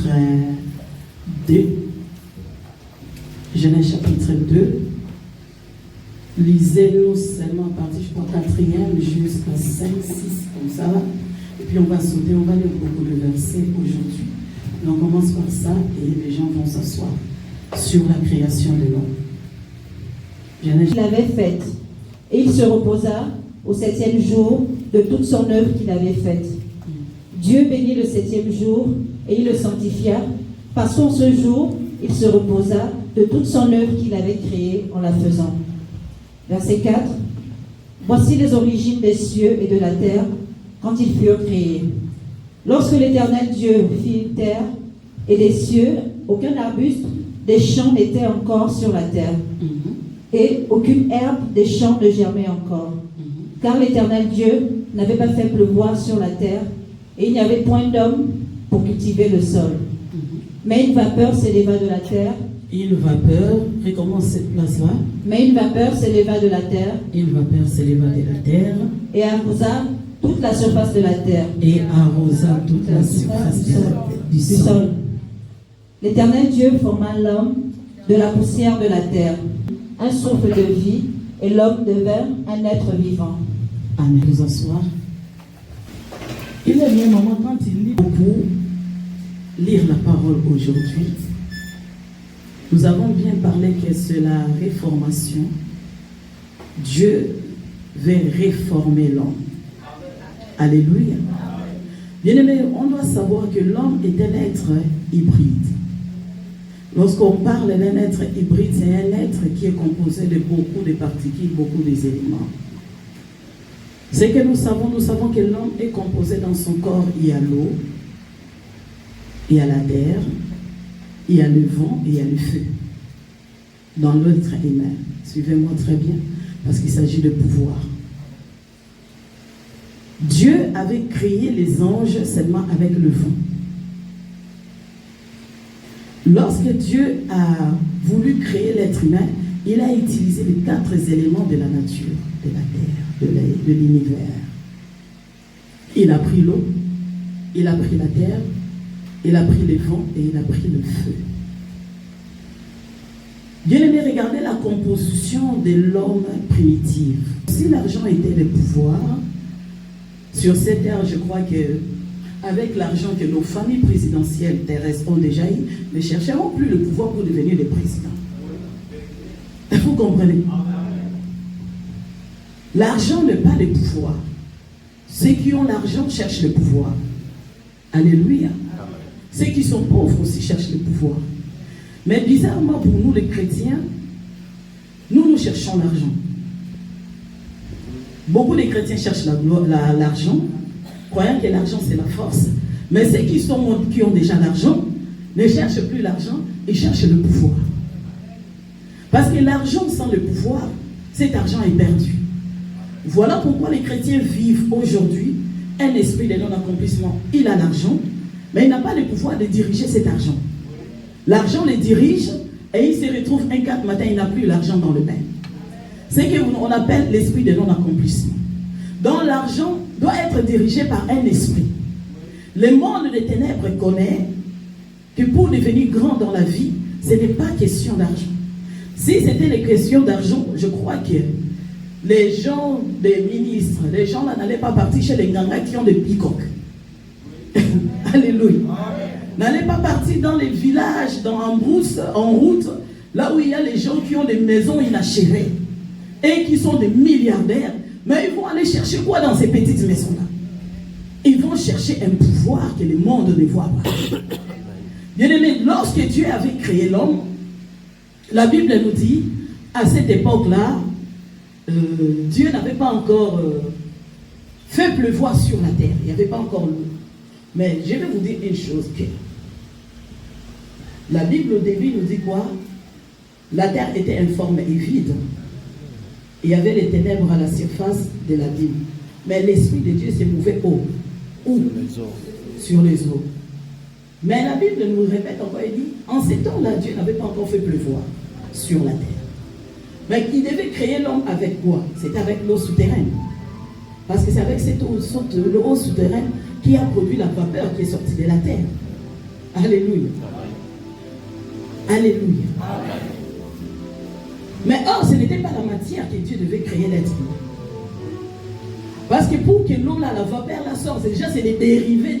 chapitre 2. Genèse chapitre 2. Lisez-nous seulement à partir du 4e jusqu'à 5, 6, comme ça. Et puis on va sauter, on va lire beaucoup de versets aujourd'hui. Donc on commence par ça et les gens vont s'asseoir sur la création de l'homme. Il l'avait faite, et il se reposa au 7e jour de toute son œuvre qu'il avait faite. Dieu bénit le 7e jour et il le sanctifia, parce qu'en ce jour, il se reposa de toute son œuvre qu'il avait créée en la faisant. Verset 4. Voici les origines des cieux et de la terre quand ils furent créés. Lorsque l'Éternel Dieu fit une terre et des cieux, aucun arbuste des champs n'était encore sur la terre. Et aucune herbe des champs ne germait encore. Car l'Éternel Dieu n'avait pas fait pleuvoir sur la terre, et il n'y avait point d'homme pour cultiver le sol. Mais une vapeur s'éleva de la terre. Une vapeur, recommence cette place-là. Mais une vapeur s'éleva de la terre. Une vapeur s'éleva de la terre. Et arrosa toute la surface de la terre. Et arrosa toute la surface du sol. L'Éternel Dieu forma l'homme de la poussière de la terre, un souffle de vie, et l'homme devint un être vivant. Amen. Nous asseoir. Il y a un moment quand il lit beaucoup, lire la parole aujourd'hui. Nous avons bien parlé que c'est la réformation. Dieu veut réformer l'homme. Alléluia. Bien-aimé, on doit savoir que l'homme est un être hybride. Lorsqu'on parle d'un être hybride, c'est un être qui est composé de beaucoup de particules, beaucoup d'éléments. Ce que nous savons que l'homme est composé dans son corps, il y a l'eau, il y a la terre, il y a le vent et il y a le feu. Dans l'être humain. Suivez-moi très bien, parce qu'il s'agit de pouvoir. Dieu avait créé les anges seulement avec le vent. Lorsque Dieu a voulu créer l'être humain, il a utilisé les 4 éléments de la nature, de la terre, de l'univers. Il a pris l'eau, il a pris la terre, il a pris les vents et il a pris le feu. Bien-aimé, regardez la composition de l'homme primitif. Si l'argent était le pouvoir, sur cette terre, je crois que avec l'argent que nos familles présidentielles terrestres ont déjà eu, ne chercheront plus le pouvoir pour devenir des présidents. Vous comprenez? L'argent n'est pas le pouvoir. Ceux qui ont l'argent cherchent le pouvoir. Alléluia. Ceux qui sont pauvres aussi cherchent le pouvoir. Mais bizarrement pour nous les chrétiens, nous cherchons l'argent. Beaucoup de chrétiens cherchent l'argent, croyant que l'argent c'est la force. Mais ceux qui ont déjà l'argent ne cherchent plus l'argent, ils cherchent le pouvoir. Parce que l'argent sans le pouvoir, cet argent est perdu. Voilà pourquoi les chrétiens vivent aujourd'hui un esprit de non-accomplissement. Il a l'argent, mais il n'a pas le pouvoir de diriger cet argent. L'argent le dirige et il se retrouve un 4 matin, il n'a plus l'argent dans le bain. C'est ce qu'on appelle l'esprit de non-accomplissement. Donc l'argent doit être dirigé par un esprit. Le monde des ténèbres connaît que pour devenir grand dans la vie, ce n'est pas question d'argent. Si c'était les questions d'argent, je crois que les gens, les ministres, les gens là n'allaient pas partir chez les gangas qui ont des picoques. Alléluia. N'allez pas partir dans les villages, en route, là où il y a les gens qui ont des maisons inachevées et qui sont des milliardaires. Mais ils vont aller chercher quoi dans ces petites maisons-là? Ils vont chercher un pouvoir que le monde ne voit pas. Bien-aimé, lorsque Dieu avait créé l'homme, la Bible nous dit, à cette époque-là, Dieu n'avait pas encore fait pleuvoir sur la terre. Il n'y avait pas encore l'eau. Mais je vais vous dire une chose. Que la Bible au début nous dit quoi? La terre était informe et vide. Il y avait les ténèbres à la surface de l'abîme. Mais l'Esprit de Dieu s'est mouvé où? Sur les eaux. Mais la Bible nous répète encore, elle dit, en ces temps-là, Dieu n'avait pas encore fait pleuvoir sur la terre. Mais il devait créer l'homme avec quoi? C'était avec l'eau souterraine. Parce que c'est avec cette eau souterraine qui a produit la vapeur qui est sortie de la terre. Alléluia. Alléluia. Mais or, ce n'était pas la matière que Dieu devait créer l'être humain. Parce que pour que l'eau, là, la vapeur, la sorte, déjà c'est des dérivés,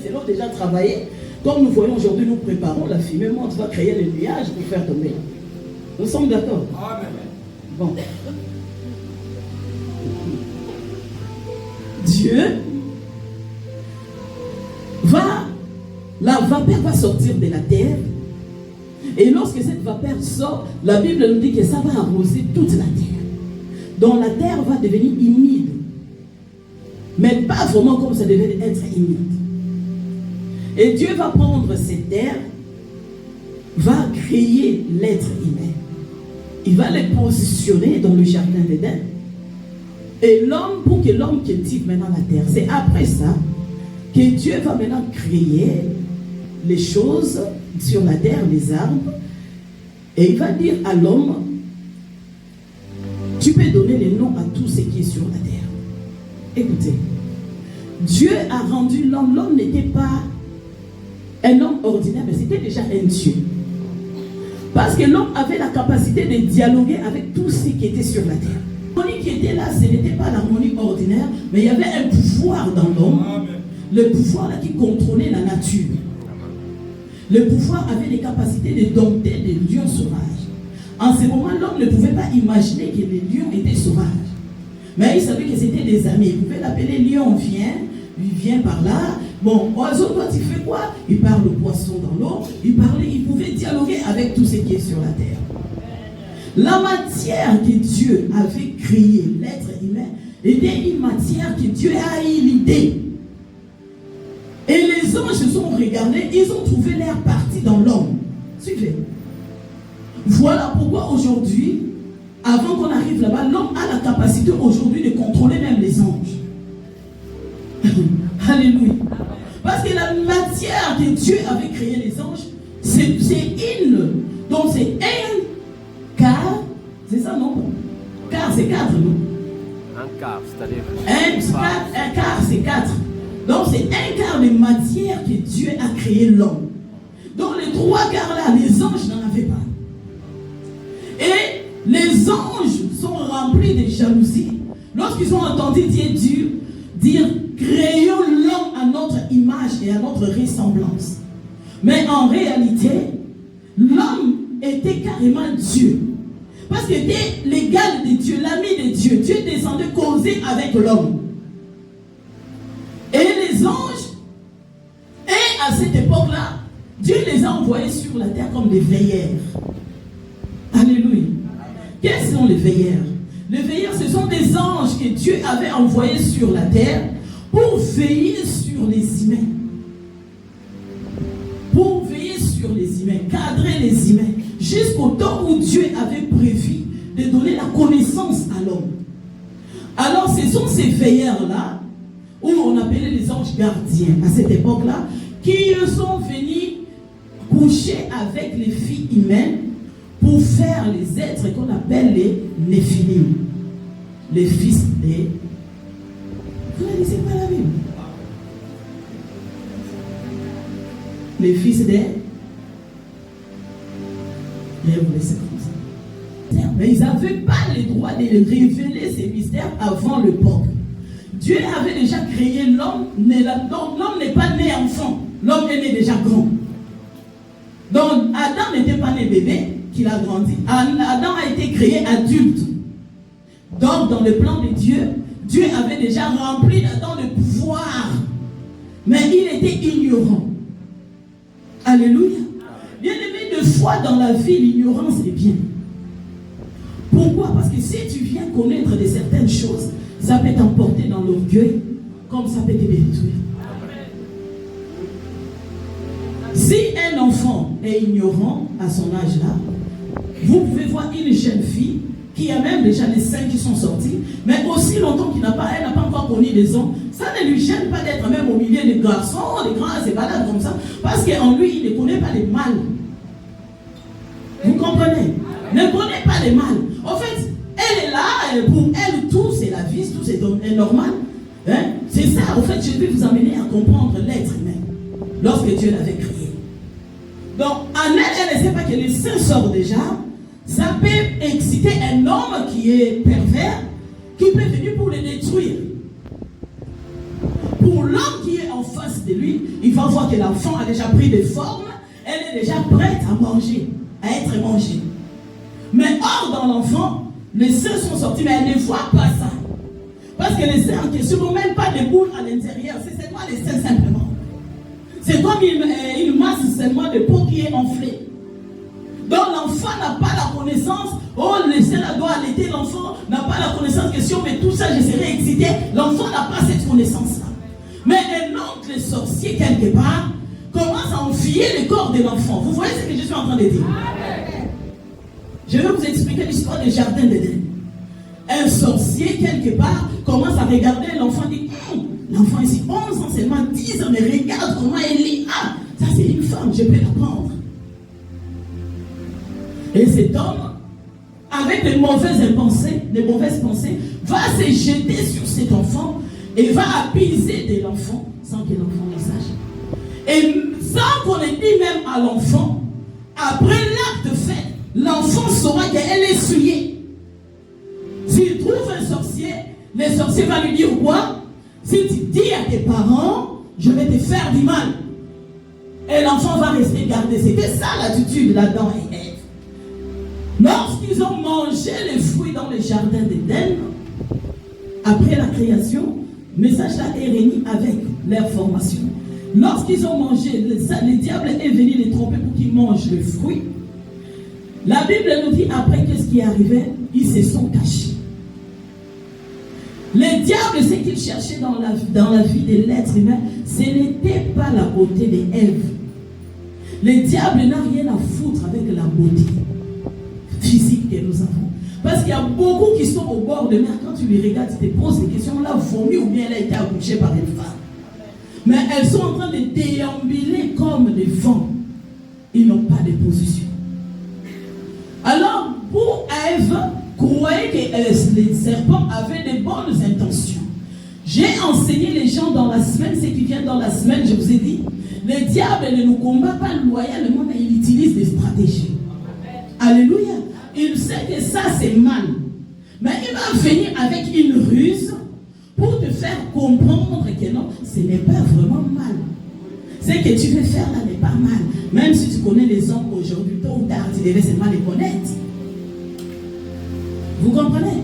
c'est l'eau déjà travaillée. Comme nous voyons aujourd'hui, nous préparons la fumée, monte va créer les nuages pour faire tomber. Nous sommes d'accord? Amen. Bon. Dieu la vapeur va sortir de la terre. Et lorsque cette vapeur sort, la Bible nous dit que ça va arroser toute la terre. Donc la terre va devenir humide. Mais pas vraiment comme ça devait être humide. Et Dieu va prendre cette terre, va créer l'être humain. Il va les positionner dans le jardin d'Éden. Et l'homme, pour que l'homme cultive maintenant la terre, c'est après ça que Dieu va maintenant créer les choses sur la terre, les arbres. Et il va dire à l'homme, tu peux donner les noms à tout ce qui est sur la terre. Écoutez, Dieu a rendu l'homme, l'homme n'était pas un homme ordinaire, mais c'était déjà un Dieu. Parce que l'homme avait la capacité de dialoguer avec tout ce qui était sur la terre. L'harmonie qui était là, ce n'était pas l'harmonie ordinaire, mais il y avait un pouvoir dans l'homme. Le pouvoir là qui contrôlait la nature. Le pouvoir avait les capacités de dompter des lions sauvages. En ce moment, l'homme ne pouvait pas imaginer que les lions étaient sauvages. Mais il savait que c'était des amis. Il pouvait l'appeler lion, viens par là. Bon, oiseau, toi tu fais quoi? Il parle au poisson dans l'eau. Il pouvait dialoguer avec tout ce qui est sur la terre. La matière que Dieu avait créée, l'être humain, était une matière que Dieu a eu l'idée. Et les anges se sont regardés, ils ont trouvé leur partie dans l'homme. Suivez. Voilà pourquoi aujourd'hui, avant qu'on arrive là-bas, l'homme a la capacité aujourd'hui de contrôler même les anges. Alléluia. Parce que la matière que Dieu avait créé les anges, c'est une. Donc c'est un quart. C'est ça, non? Quart, c'est 4, non? Un quart, c'est-à-dire. Un quart, c'est 4. Donc c'est un quart de matière que Dieu a créé l'homme. Donc les 3 quarts là, les anges n'en avaient pas. Et les anges sont remplis de jalousie lorsqu'ils ont entendu Dieu dire créons l'homme à notre image et à notre ressemblance. Mais en réalité, l'homme était carrément Dieu. Parce qu'il était l'égal de Dieu, l'ami de Dieu. Dieu descendait causer avec l'homme. Et les anges, et à cette époque-là, Dieu les a envoyés sur la terre comme des veilleurs. Alléluia. Quels sont les veilleurs? Les veilleurs, ce sont des anges que Dieu avait envoyés sur la terre pour veiller sur les humains. Pour veiller sur les humains, cadrer les humains, jusqu'au temps où Dieu avait prévu de donner la connaissance à l'homme. Alors, ce sont ces veilleurs-là, où on appelait les anges gardiens, à cette époque-là, qui sont venus coucher avec les filles humaines pour faire les êtres qu'on appelle les Néphilim, les fils des... Vous ne lisez pas la Bible? Les fils des... Mais vous laissez comme ça. Mais ils n'avaient pas le droit de révéler ces mystères avant le peuple. Dieu avait déjà créé l'homme, donc l'homme n'est pas né enfant, l'homme est né déjà grand. Donc Adam n'était pas né bébé, qu'il a grandi. Adam a été créé adulte. Donc dans le plan de Dieu, Dieu avait déjà rempli Adam de pouvoir. Mais il était ignorant. Alléluia. Bien aimé, de foi dans la vie, l'ignorance est bien. Pourquoi? Parce que si tu viens connaître de certaines choses, ça peut t'emporter dans l'orgueil, comme ça peut te détruire. Si un enfant est ignorant à son âge-là, vous pouvez voir une jeune fille qui a même déjà les seins qui sont sortis, mais aussi longtemps elle n'a pas encore connu les hommes, ça ne lui gêne pas d'être même au milieu des garçons, des grands, se balade comme ça, parce qu'en lui, il ne connaît pas les mâles. Vous comprenez? Ne connaît pas les mâles. En fait, elle est là, pour elle, tout c'est la vie, tout c'est normal. Hein? C'est ça, en fait, je vais vous amener à comprendre l'être humain lorsque Dieu l'avait créé. Donc, en elle ne sait pas que le sein sort déjà. Ça peut exciter un homme qui est pervers, qui peut venir pour le détruire. Pour l'homme qui est en face de lui, il va voir que l'enfant a déjà pris des formes, elle est déjà prête à manger, à être mangée. Mais or, dans l'enfant, les seins sont sortis, mais elle ne voit pas ça. Parce que les seins en question n'ont même pas de boules à l'intérieur, c'est seulement les seins simplement. C'est comme une masse seulement de peau qui est enflée. Donc l'enfant n'a pas la connaissance, oh le sein doit allaiter, l'enfant n'a pas la connaissance que si on met tout ça, je serai excité. L'enfant n'a pas cette connaissance-là. Mais un oncle sorcier quelque part commence à enfiler le corps de l'enfant. Vous voyez ce que je suis en train de dire? Je vais vous expliquer l'histoire du jardin d'Éden. Un sorcier quelque part commence à regarder l'enfant et dit, l'enfant ici, 11 ans seulement, 10 ans, mais regarde comment elle lit. Ah, ça c'est une femme, je peux la prendre. Et cet homme, avec de mauvaises pensées, va se jeter sur cet enfant et va abuser de l'enfant sans que l'enfant le sache. Et sans qu'on ait dit même à l'enfant, après l'acte fait, l'enfant saura qu'elle est souillée. S'il trouve un sorcier, le sorcier va lui dire quoi? Si tu dis à tes parents, je vais te faire du mal. Et l'enfant va rester gardé. C'était ça l'attitude là-dedans et Ève. Lorsqu'ils ont mangé les fruits dans le jardin d'Éden, après la création, le message là est réuni avec leur formation. Lorsqu'ils ont mangé, le diable est venu les tromper pour qu'ils mangent le fruit. La Bible nous dit après qu'est-ce qui est arrivé? Ils se sont cachés. Le diable, ce qu'il cherchait dans la vie de l'être humain, ce n'était pas la beauté d'Ève. Le diable n'a rien à foutre avec la beauté physique que nous avons. Parce qu'il y a beaucoup qui sont au bord de mer. Quand tu les regardes, tu te poses des questions. On l'a vomi ou bien elle a été accouchée par une femme. Mais elles sont en train de déambuler comme des vents. Ils n'ont pas de position. Alors, pour Ève, croyez que les serpents avaient de bonnes intentions. J'ai enseigné les gens dans la semaine, ceux qui viennent dans la semaine, je vous ai dit, le diable ne nous combat pas loyalement, mais il utilise des stratégies. Alléluia. Il sait que ça c'est mal. Mais il va venir avec une ruse pour te faire comprendre que non, ce n'est pas vraiment mal. Ce que tu veux faire là n'est pas mal. Même si tu connais les hommes aujourd'hui, tôt ou tard, tu devais seulement les connaître. Vous comprenez?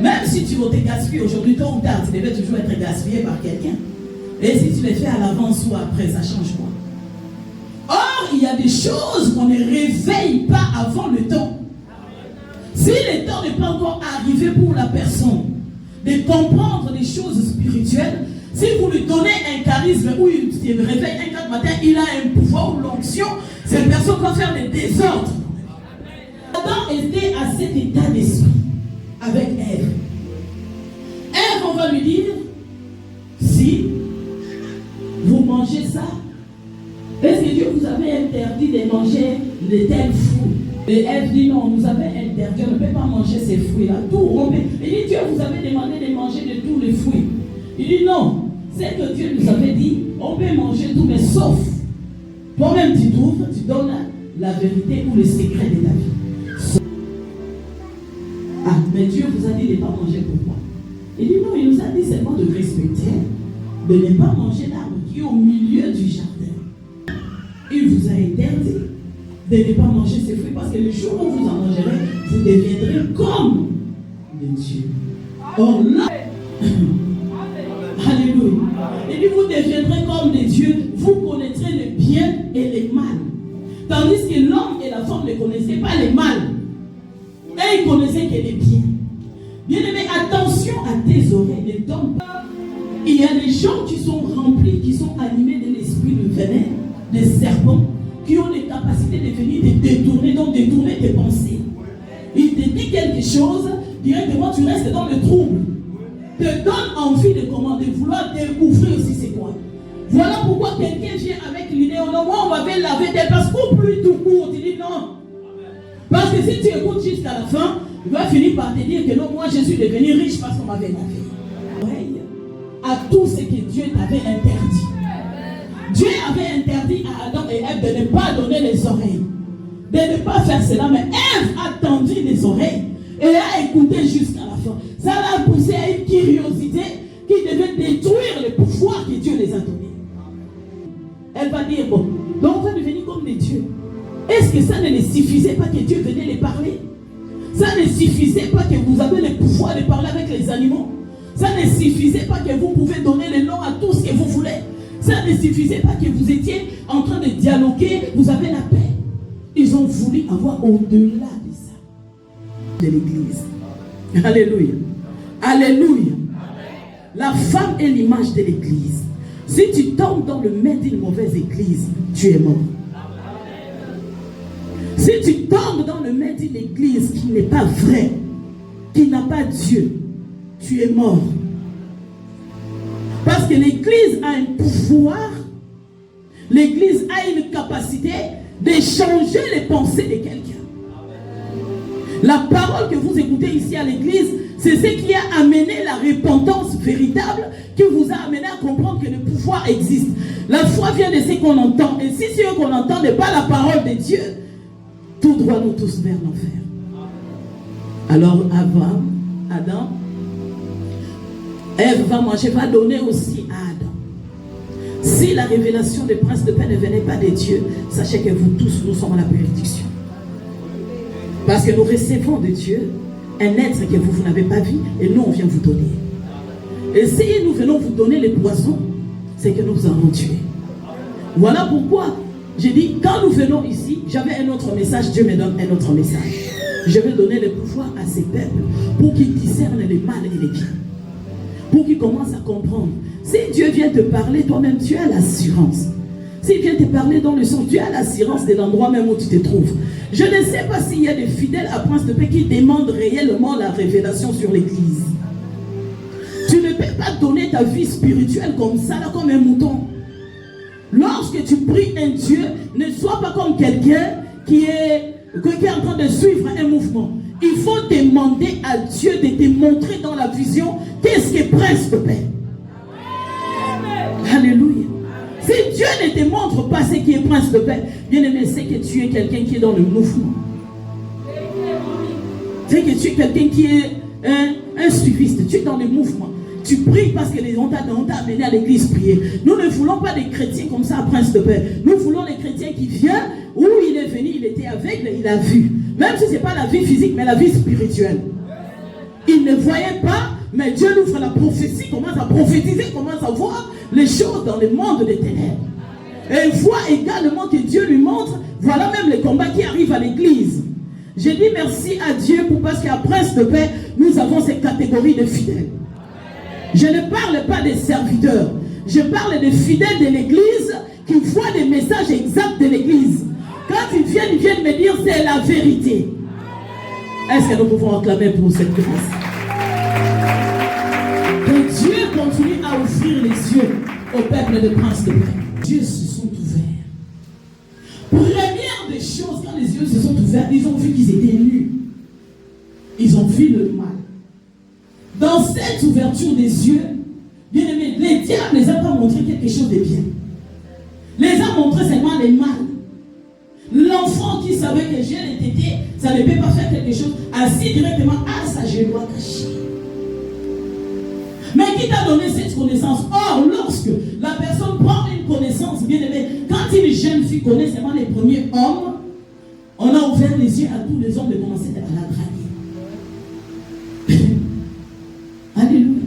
Même si tu veux te gaspiller aujourd'hui, tôt ou tard, tu devais toujours être gaspillé par quelqu'un. Et si tu les fais à l'avance ou après, ça change quoi? Or, il y a des choses qu'on ne réveille pas avant le temps. Si le temps n'est pas encore arrivé pour la personne de comprendre des choses spirituelles, si vous lui donnez un charisme où il se réveille un 4 matin, il a un pouvoir ou l'onction, cette personne va faire des désordres. Adam était à cet état d'esprit avec Ève. Ève, on va lui dire, si vous mangez ça, est-ce que Dieu vous avait interdit de manger de tels fruits? Et Ève dit non, nous avait interdit, on ne peut pas manger ces fruits-là. Tout, il dit Dieu vous avait demandé de manger de tous les fruits. Il dit non, c'est que Dieu nous avait dit, on peut manger tout, mais sauf. Toi-même tu trouves, tu donnes la vérité ou le secret de ta vie. Ah, mais Dieu vous a dit de ne pas manger pourquoi? Il dit non, il nous a dit seulement de respecter, de ne pas manger l'arbre qui est au milieu du jardin. Il vous a interdit de ne pas manger ces fruits parce que le jour où vous en mangerez, vous deviendrez comme les dieux. Or là, alléluia. Il dit vous deviendrez comme des dieux, vous connaîtrez le bien et le mal. Tandis que l'homme et la femme ne connaissaient pas le mal. Et ils connaissaient que les biens. Bien-aimé, attention à tes oreilles, ne tombe pas. Il y a des gens qui sont remplis, qui sont animés de l'esprit de venin, des serpents, qui ont les capacités de venir te détourner, donc détourner tes pensées. Il te dit quelque chose, directement tu restes dans le trouble. Te donne envie de commander, vouloir découvrir aussi c'est quoi. Voilà pourquoi quelqu'un vient avec l'idée, oh non, moi on m'avait lavé tes passes, ou plus tout court, tu dis non. Parce que si tu écoutes jusqu'à la fin, il va finir par te dire que non, moi je suis devenu riche parce qu'on m'avait lavé. Oui, à tout ce que Dieu t'avait interdit. Dieu avait interdit à Adam et Ève de ne pas donner fermer les oreilles, de ne pas faire cela, mais Ève a tendu les oreilles et a écouté jusqu'à la fin. Ça l'a poussé à une curiosité qui devait détruire le pouvoir que Dieu les a donnés. Elle va dire, bon, donc on va devenir comme des dieux. Est-ce que ça ne les suffisait pas que Dieu venait les parler? Ça ne suffisait pas que vous avez le pouvoir de parler avec les animaux? Ça ne suffisait pas que vous pouvez donner le nom à tout ce que vous voulez? Ça ne suffisait pas que vous étiez en train de dialoguer, vous avez la paix? Ils ont voulu avoir au-delà de ça, de l'église. Alléluia. Alléluia. La femme est l'image de l'église. Si tu tombes dans le main d'une mauvaise église, tu es mort. Si tu tombes dans le main d'une église qui n'est pas vraie, qui n'a pas Dieu, tu es mort. Parce que l'église a un pouvoir, l'église a une capacité de changer les pensées de quelqu'un. La parole que vous écoutez ici à l'église, c'est ce qui a amené la repentance véritable, qui vous a amené à comprendre que le pouvoir existe. La foi vient de ce qu'on entend. Et si ce qu'on entend n'est pas la parole de Dieu, tout droit nous tous vers l'enfer. Alors Adam, Ève va manger, va donner aussi à Adam. Si la révélation des princes de paix ne venait pas de Dieu, sachez que vous tous, nous sommes à la bénédiction. Parce que nous recevons de Dieu un être que vous n'avez pas vu et nous on vient vous donner. Et si nous venons vous donner les poisons, c'est que nous vous avons tué. Voilà pourquoi j'ai dit, quand nous venons ici, j'avais un autre message, Dieu me donne un autre message. Je vais donner le pouvoir à ces peuples pour qu'ils discernent les mal et les bien. Pour qu'ils commencent à comprendre. Si Dieu vient te parler, toi-même tu as l'assurance. S'il vient te parler dans le son, tu as l'assurance de l'endroit même où tu te trouves. Je ne sais pas s'il y a des fidèles à Prince de Paix qui demandent réellement la révélation sur l'église. Tu ne peux pas donner ta vie spirituelle comme ça, là, comme un mouton. Lorsque tu pries un Dieu, ne sois pas comme quelqu'un qui est en train de suivre un mouvement. Il faut demander à Dieu de te montrer dans la vision qu'est-ce que Prince de Paix. Alléluia. Si Dieu ne te montre pas ce qui est Prince de Paix, bien aimé, c'est que tu es quelqu'un qui est dans le mouvement. C'est que tu es quelqu'un qui est un suiviste. Tu es dans le mouvement. Tu pries parce que on t'a amené à l'église prier. Nous ne voulons pas des chrétiens comme ça à Prince de Paix. Nous voulons les chrétiens qui viennent, où il est venu, il était aveugle, il a vu. Même si ce n'est pas la vie physique, mais la vie spirituelle. Il ne voyait pas, mais Dieu nous ouvre la prophétie, commence à prophétiser, commence à voir les choses dans le monde des ténèbres. Et il voit également que Dieu lui montre, voilà même les combats qui arrivent à l'église. J'ai dit merci à Dieu parce qu'à Prince de Paix, nous avons ces catégories de fidèles. Je ne parle pas des serviteurs. Je parle des fidèles de l'église qui voient des messages exacts de l'église. Quand ils viennent me dire c'est la vérité. Est-ce que nous pouvons acclamer pour cette grâce? Que Dieu continue à ouvrir les yeux au peuple de Prince de Paix. Les yeux se sont ouverts. Première des choses, quand les yeux se sont ouverts, ils ont vu qu'ils étaient nus. Ils ont vu le mal. Dans cette ouverture des yeux, bien aimés, les diables ne les a pas montré quelque chose de bien. Les a montré seulement les mal. L'enfant qui savait que j'ai les tétés, ça ne peut pas faire quelque chose, assis directement à sa genou caché. Mais qui t'a donné cette connaissance? Or, lorsque la personne prend une connaissance, bien aimée, quand une jeune fille connaît seulement les premiers hommes, on a ouvert les yeux à tous les hommes de commencer à la draguer. Alléluia.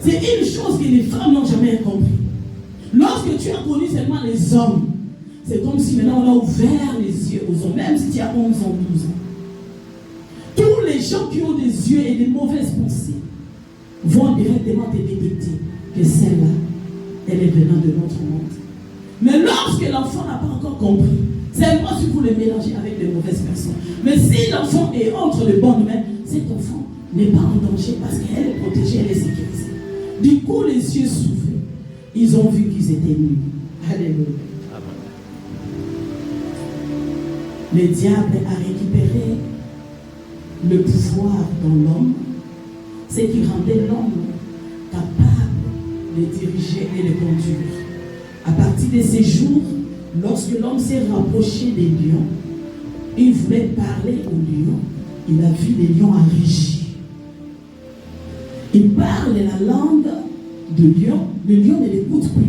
C'est une chose que les femmes n'ont jamais compris. Lorsque tu as connu seulement les hommes, c'est comme si maintenant on a ouvert les yeux aux hommes, même si tu as 11 ans, 12 ans. Tous les gens qui ont des yeux et des mauvaises pensées vont directement te détecter que celle-là, elle est venant de notre monde. Mais lorsque l'enfant n'a pas encore compris, seulement si vous le mélangez avec de mauvaises personnes. Mais si l'enfant est entre de bonnes mains, cet enfant n'est pas en danger parce qu'elle est protégée, elle est sécurisée. Du coup, les yeux s'ouvrent. Ils ont vu qu'ils étaient nus. Alléluia. Le diable a récupéré le pouvoir dans l'homme, ce qui rendait l'homme capable de diriger et de conduire. À partir de ces jours, Lorsque l'homme s'est rapproché des lions, il voulait parler aux lions. Il a vu les lions enrigis. Il parle la langue de lion. Le lion ne l'écoute plus.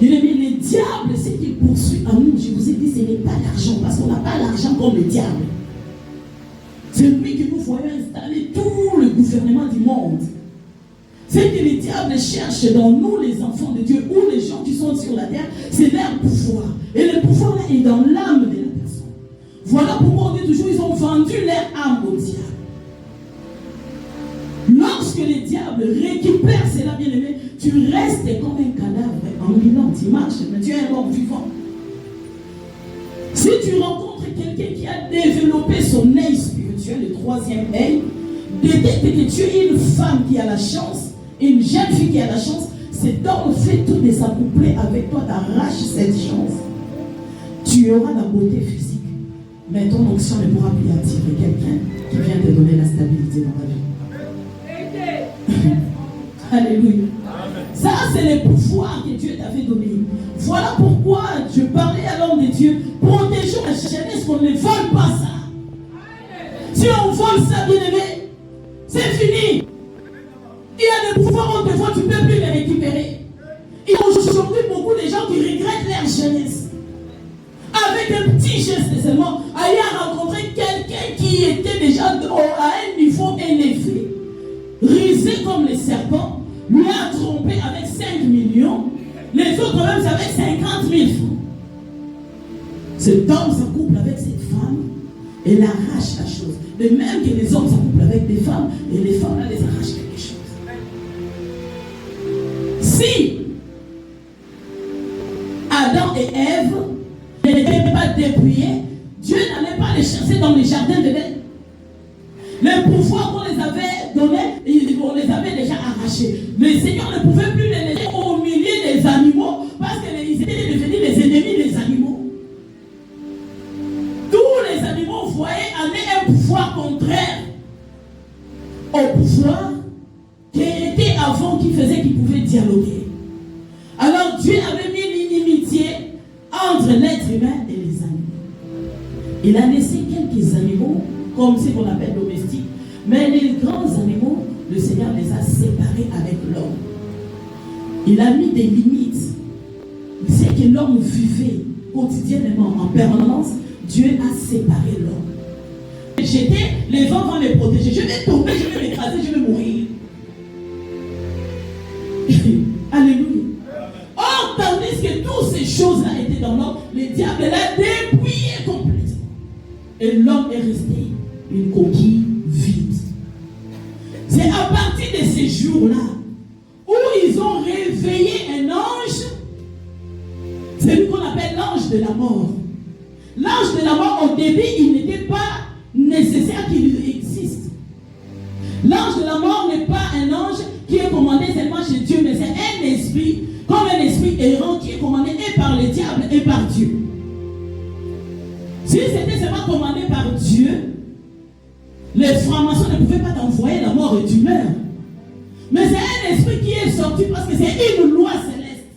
Il a mis les diables, ce qu'il poursuit à nous. Je vous ai dit, ce n'est pas l'argent, parce qu'on n'a pas l'argent comme le diable. C'est lui que nous voyons installer tout le gouvernement du monde. C'est que les diables cherchent dans nous, les enfants de Dieu, ou les gens qui sont sur la terre, c'est leur pouvoir. Et le pouvoir là est dans l'âme de la personne. Voilà pourquoi on dit toujours, ils ont vendu leur âme au diable. Lorsque les diables récupèrent cela, bien aimé, tu restes comme un cadavre ambulant, tu marches, mais tu es un homme vivant. Si tu rencontres quelqu'un qui a développé son œil spirituel, le troisième œil, détecte que tu es une femme qui a la chance, une jeune fille qui a la chance, cet homme fait tout de s'accoupler avec toi, t'arrache cette chance. Tu auras la beauté physique, mais ton onction ne pourra plus attirer quelqu'un qui vient te donner la stabilité dans la vie. Alléluia. Ça, c'est le pouvoir que Dieu t'avait donné. Voilà pourquoi je parlais à l'homme de Dieu. Protégeons la jeunesse, qu'on ne vole pas ça. Si on vole ça, bien aimé, c'est fini. Il y a des pouvoirs, on te voit, tu ne peux plus les récupérer. Il y a aujourd'hui beaucoup de gens qui regrettent leur jeunesse. Avec un petit geste seulement, aller rencontrer quelqu'un qui était déjà à un niveau élevé. Risé comme les serpents, lui a trompé avec 5 millions, les autres même avec 50 000 francs. Cet homme s'accouple avec cette femme et elle arrache la chose. De même que les hommes s'accouplent avec des femmes et les femmes là les arrachent quelque chose. Si Adam et Ève n'étaient pas dépouillés, Dieu n'allait pas les chercher dans les jardins de l'Éden. Les pouvoirs qu'on les avait donnés, on les avait déjà arrachés. Le Seigneur ne pouvait plus les laisser au milieu des animaux parce qu'ils étaient devenus les ennemis des animaux. Tous les animaux voyaient amener un pouvoir contraire au pouvoir qui était avant, qui faisait qu'ils pouvaient dialoguer. Alors Dieu avait mis l'inimitié entre l'être humain et les animaux. Il a laissé quelques animaux comme ce qu'on appelle domestiques. Mais les grands animaux, le Seigneur les a séparés avec l'homme. Il a mis des limites. C'est que l'homme vivait quotidiennement en permanence. Dieu a séparé l'homme. Les vents vont me protéger. Je vais tomber, je vais m'écraser, je vais mourir. Alléluia. Or, tandis que toutes ces choses-là étaient dans l'homme, le diable l'a dépouillé complètement. Et l'homme est resté une coquille vide. C'est à partir de ces jours-là où ils ont réveillé un ange, c'est lui qu'on appelle l'ange de la mort. L'ange de la mort, au début, il n'était pas nécessaire qu'il existe. L'ange de la mort n'est pas un ange qui est commandé seulement chez Dieu, mais c'est un esprit, comme un esprit errant qui est commandé et par le diable et par Dieu. Si c'était seulement commandé par Dieu, les francs-maçons ne pouvaient pas t'envoyer la mort et tu meurs. Mais c'est un esprit qui est sorti parce que c'est une loi céleste.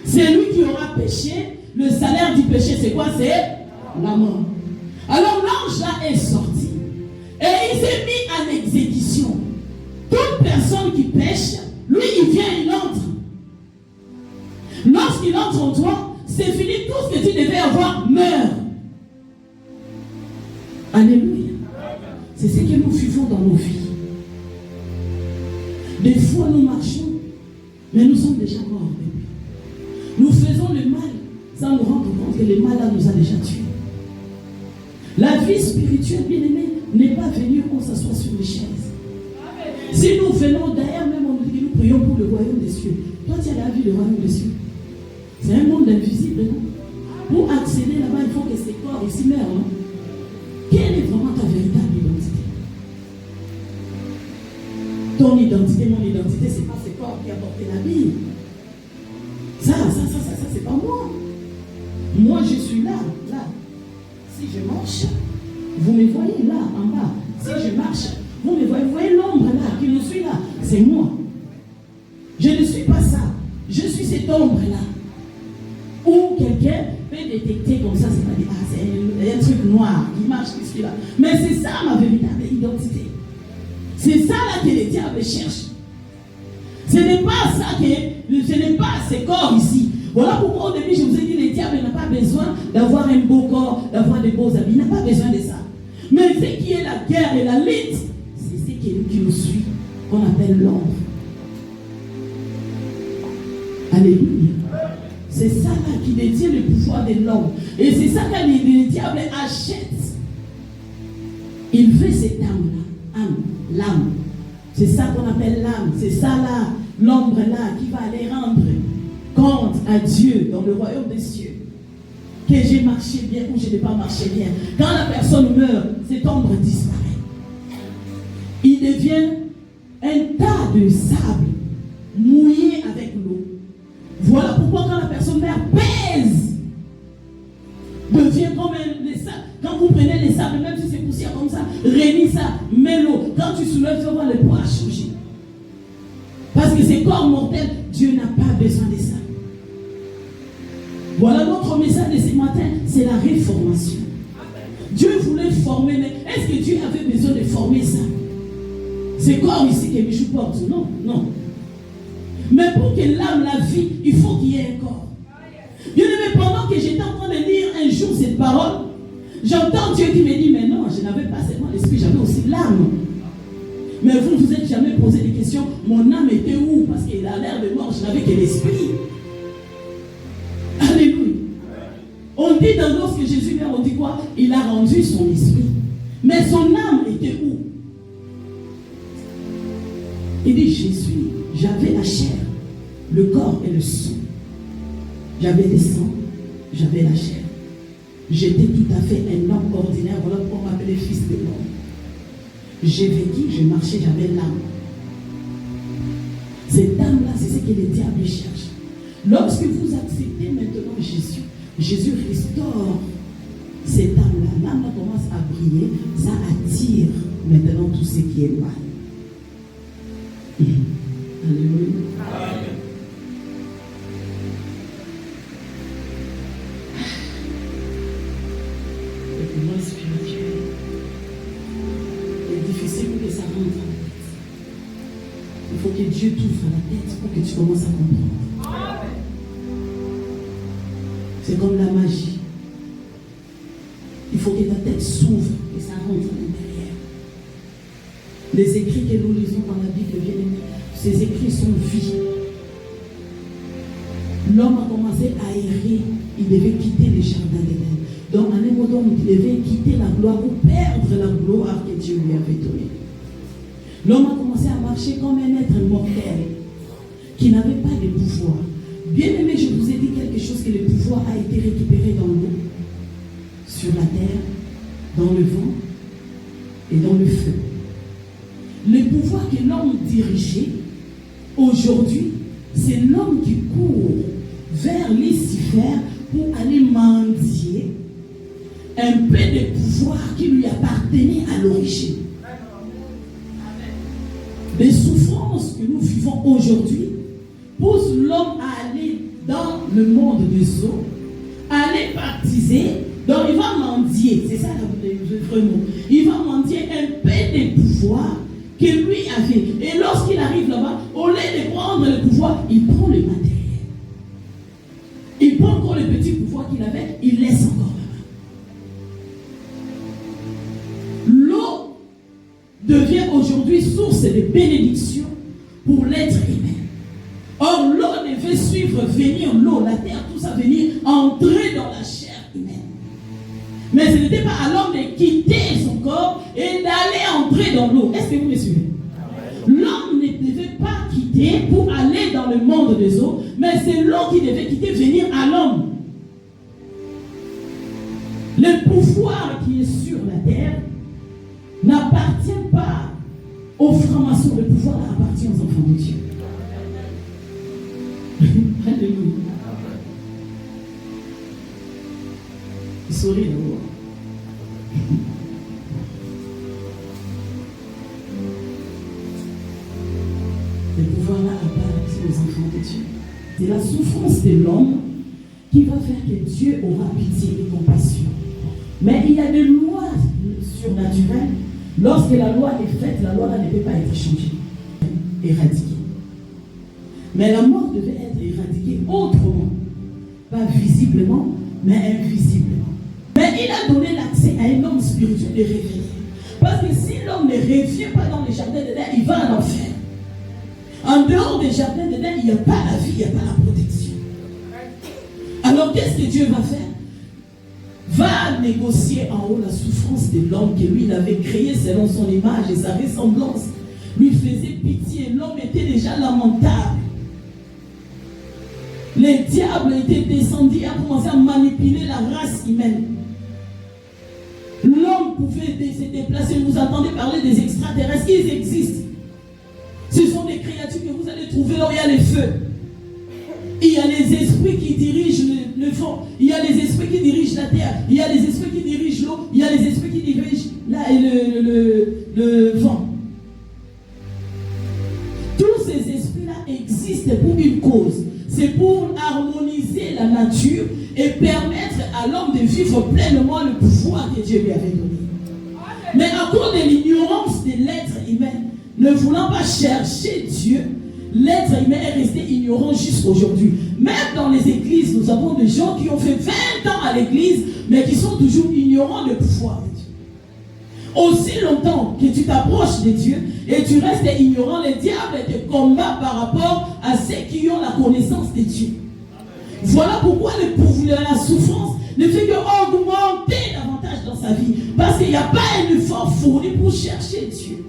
C'est lui qui aura péché. Le salaire du péché, c'est quoi? C'est la mort. Alors l'ange là est sorti. Et il s'est mis en exécution. Toute personne qui pêche, lui il vient, il entre. Lorsqu'il entre en toi, c'est fini, tout ce que tu devais avoir meurt. Alléluia. C'est ce que nous vivons dans nos vies. Des fois nous marchons, mais nous sommes déjà morts. Nous faisons le mal sans nous rendre compte que le mal là nous a déjà tués. La vie spirituelle, bien aimée, n'est pas venue qu'on s'assoit sur les chaises. Si nous venons derrière, même on nous dit que nous prions pour le royaume des cieux. Toi, tu as la vie du royaume des cieux. C'est un monde invisible, non? Pour accéder là-bas, il faut que ces corps ici meurent, non? Quelle est vraiment ta véritable identité? Ton identité, mon identité, c'est pas ce corps qui a porté la vie. Ça, c'est pas moi. Moi, je suis là. Si je marche, vous me voyez là, en bas. Si je marche, vous me voyez. Vous voyez l'ombre là, qui me suit là. C'est moi. Je ne suis pas ça. Je suis cette ombre là. détecter comme ça, c'est pas dire, ah, c'est un truc noir qui marche, qu'est-ce qu'il a. Mais c'est ça ma véritable identité. C'est ça là que le diable cherche. Ce n'est pas ça ce n'est pas ces corps ici. Voilà pourquoi au début je vous ai dit, le diable n'a pas besoin d'avoir un beau corps, d'avoir des beaux habits. Il n'a pas besoin de ça. Mais ce qui est la guerre et la lutte, c'est ce qui nous suit, qu'on appelle l'ombre. Alléluia. C'est ça là qui détient le pouvoir de l'homme. Et c'est ça que le diable achète. Il veut cette âme-là. L'âme. C'est ça qu'on appelle l'âme. C'est ça là, l'ombre là, qui va aller rendre compte à Dieu dans le royaume des cieux. Que j'ai marché bien ou je n'ai pas marché bien. Quand la personne meurt, cette ombre disparaît. Il devient un tas de sable mouillé avec l'eau. Voilà pourquoi quand la personne meurt, pèse, devient comme les sables. Quand vous prenez les sables, même si c'est poussière comme ça, réunis ça, mets l'eau. Quand tu soulèves, tu vas voir le poids changer. Parce que ces corps mortels, Dieu n'a pas besoin de ça. Voilà notre message de ce matin, c'est la réformation. Dieu voulait former, mais est-ce que Dieu avait besoin de former ça? Ces corps ici que Michou porte, non, non. Mais pour que l'âme, la vie, il faut qu'il y ait un corps. Bien-aimé, pendant que j'étais en train de lire un jour cette parole, j'entends Dieu qui me dit, mais non, je n'avais pas seulement l'esprit, j'avais aussi l'âme. Mais vous ne vous êtes jamais posé des questions, mon âme était où? Parce qu'il a l'air de mort, je n'avais que l'esprit. Alléluia. On dit dans lorsque Jésus vient, on dit quoi? Il a rendu son esprit. Mais son âme était où? Il dit, Jésus, j'avais la chair, le corps et le sang. J'avais le sang, j'avais la chair. J'étais tout à fait un homme ordinaire, voilà pourquoi on m'appelait fils de l'homme. J'ai vécu, je marchais, j'avais l'âme. Cette âme-là, c'est ce que le diable cherche. Lorsque vous acceptez maintenant Jésus, Jésus restaure cette âme-là. L'âme commence à briller, ça attire maintenant tout ce qui est mal. Alléluia. Amen. Le monde spirituel est difficile pour que ça rentre en tête. Il faut que Dieu t'ouvre la tête pour que tu commences à comprendre. C'est comme la magie. Il faut que ta tête s'ouvre et ça rentre à l'intérieur. Les écrits que nous lisons dans la Bible, bien-aimés, ces écrits sont vie. L'homme a commencé à errer. Il devait quitter les jardins d'Éden. Donc, en un mot d'homme, il devait quitter la gloire ou perdre la gloire que Dieu lui avait donnée. L'homme a commencé à marcher comme un être mortel qui n'avait pas de pouvoir. Bien aimé, je vous ai dit quelque chose, que le pouvoir a été récupéré dans l'eau, sur la terre, dans le vent et dans le feu. Le pouvoir que l'homme dirigeait aujourd'hui, c'est l'homme qui court vers Lucifer pour aller mendier un peu de pouvoir qui lui appartenait à l'origine. Les souffrances que nous vivons aujourd'hui poussent l'homme à aller dans le monde des eaux, à aller baptiser. Donc il va mendier, c'est ça le vrai mot. Il va mendier un peu de pouvoir que lui avait. Et lorsqu'il arrive là-bas, au lieu de prendre le pouvoir, il prend le matériel. Il prend encore le petit pouvoir qu'il avait, il laisse encore là-bas. L'eau devient aujourd'hui source de bénédiction pour l'être humain. Or, l'eau devait suivre, venir, l'eau, la terre, tout ça, venir, entrer dans la chair humaine. Mais ce n'était pas à l'homme de quitter son corps et d'aller entrer dans l'eau. Est-ce que vous me suivez? L'homme ne devait pas quitter pour aller dans le monde des eaux, mais c'est l'eau qui devait quitter, venir à l'homme. Le pouvoir qui est sur la terre n'appartient pas aux francs-maçons, le pouvoir appartient aux enfants de Dieu. Alléluia. Souris d'abord. Le pouvoir là appartient aux enfants de Dieu. C'est la souffrance de l'homme qui va faire que Dieu aura pitié et compassion. Mais il y a des lois surnaturelles. Lorsque la loi est faite, la loi ne peut pas être changée, éradiquée. Mais la mort devait être éradiquée autrement. Pas visiblement, mais invisiblement. Mais il a donné l'accès à un homme spirituel de réveiller. Parce que si l'homme ne revient pas dans les jardins d'Éden, il va en enfer. En dehors des jardins d'Éden, il n'y a pas la vie, il n'y a pas la protection. Alors qu'est-ce que Dieu va faire? Va négocier en haut la souffrance de l'homme que lui il avait créé selon son image et sa ressemblance. Lui faisait pitié. L'homme était déjà lamentable. Les diables étaient descendus et ont commencé à manipuler la race humaine. L'homme pouvait se déplacer. Vous entendez parler des extraterrestres, ils existent. Ce sont des créatures que vous allez trouver là où il y a les feux. Il y a les esprits qui dirigent le vent. Il y a les esprits qui dirigent la terre. Il y a les esprits qui dirigent l'eau. Il y a les esprits qui dirigent le vent. Tous ces esprits-là existent pour une cause. C'est pour harmoniser la nature et permettre à l'homme de vivre pleinement le pouvoir que Dieu lui avait donné. Mais à cause de l'ignorance de l'être humain, ne voulant pas chercher Dieu, l'être humain est resté ignorant jusqu'à aujourd'hui. Même dans les églises, nous avons des gens qui ont fait 20 ans à l'église, mais qui sont toujours ignorants du pouvoir de Dieu. Aussi longtemps que tu t'approches de Dieu et tu restes ignorant, le diable te combat par rapport à ceux qui ont la connaissance de Dieu. Voilà pourquoi le pouvoir, la souffrance ne fait qu'augmenter davantage dans sa vie. Parce qu'il n'y a pas un effort fourni pour chercher Dieu.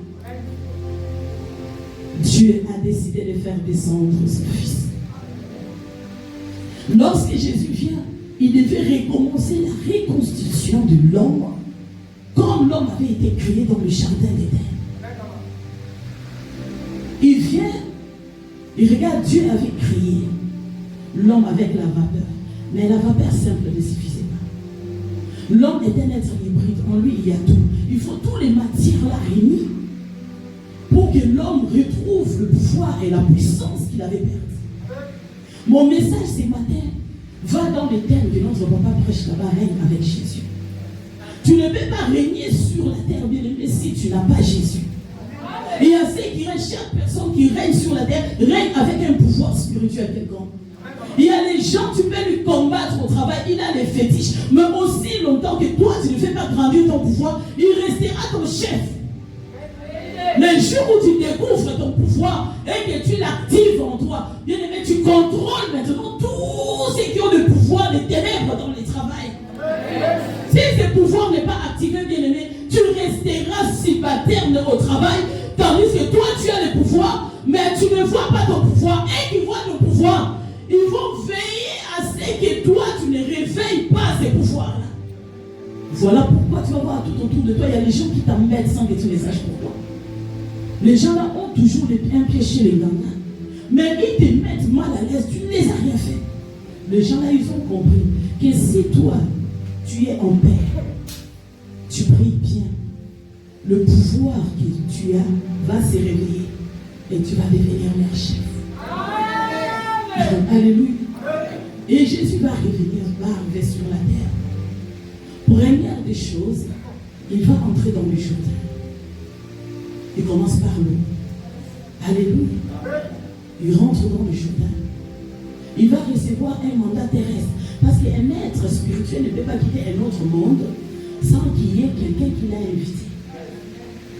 Dieu a décidé de faire descendre son Fils. Lorsque Jésus vient, il devait recommencer la reconstitution de l'homme comme l'homme avait été créé dans le jardin d'Éden. Il vient, il regarde, Dieu avait créé l'homme avec la vapeur. Mais la vapeur simple ne suffisait pas. L'homme est un être hybride. En lui, il y a tout. Il faut tous les matières là réunies pour que l'homme retrouve le pouvoir et la puissance qu'il avait perdu. Mon message ce matin va dans les termes de notre papa prêche là-bas, règne avec Jésus. Tu ne peux pas régner sur la terre, bien aimé, si tu n'as pas Jésus. Et il y a ceux qui règnent, chaque personne qui règne sur la terre règne avec un pouvoir spirituel quelconque. Il y a les gens, tu peux lui combattre au travail, il a des fétiches, mais aussi longtemps que toi tu ne fais pas grandir ton pouvoir, il restera ton chef. Le jour où tu découvres ton pouvoir et que tu l'actives en toi, bien aimé, tu contrôles maintenant tous ceux qui ont le pouvoir des ténèbres dans le travail. Si ce pouvoir n'est pas activé, bien aimé, tu resteras subalterne au travail, tandis que toi tu as le pouvoir, mais tu ne vois pas ton pouvoir. Et qui voient ton pouvoir, ils vont veiller à ce que toi tu ne réveilles pas ces pouvoirs-là. Voilà pourquoi tu vas voir tout autour de toi, il y a des gens qui t'embêtent sans que tu les saches pourquoi. Les gens là ont toujours un pied chez les gangans. Mais ils te mettent mal à l'aise, tu ne les as rien fait. Les gens là, ils ont compris que si toi, tu es en paix, tu pries bien, le pouvoir que tu as va se réveiller et tu vas devenir leur chef. Alléluia. Et Jésus va revenir, va arriver sur la terre. Première des choses, il va entrer dans le Jourdain. Il commence par l'eau. Alléluia. Il rentre dans le Jourdain. Il va recevoir un mandat terrestre. Parce qu'un être spirituel ne peut pas quitter un autre monde sans qu'il y ait quelqu'un qui l'a invité.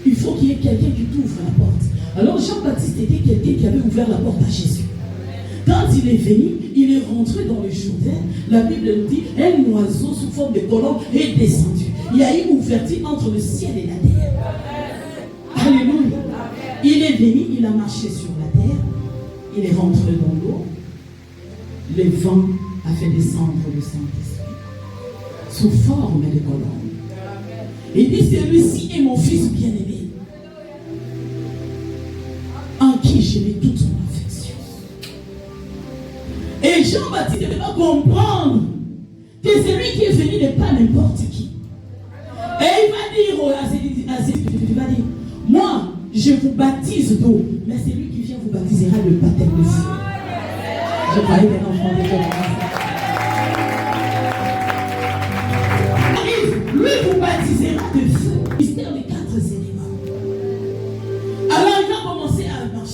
Il faut qu'il y ait quelqu'un qui t'ouvre la porte. Alors Jean-Baptiste était quelqu'un qui avait ouvert la porte à Jésus. Quand il est venu, il est rentré dans le Jourdain. La Bible nous dit, un oiseau sous forme de colombe est descendu. Il y a eu ouverture entre le ciel et la terre. Alléluia. Il est venu, il a marché sur la terre. Il est rentré dans l'eau. Le vent a fait descendre le Saint-Esprit sous forme de colombe. Il dit, celui-ci est mon fils bien-aimé, en qui j'ai mis toute mon affection. Et Jean-Baptiste ne peut pas comprendre que celui qui est venu n'est pas n'importe qui. Et il va dire à ses disciples, il va dire, moi, je vous baptise d'eau, mais celui qui vient vous baptisera le baptême de feu. Je croyais que l'enfant de Dieu.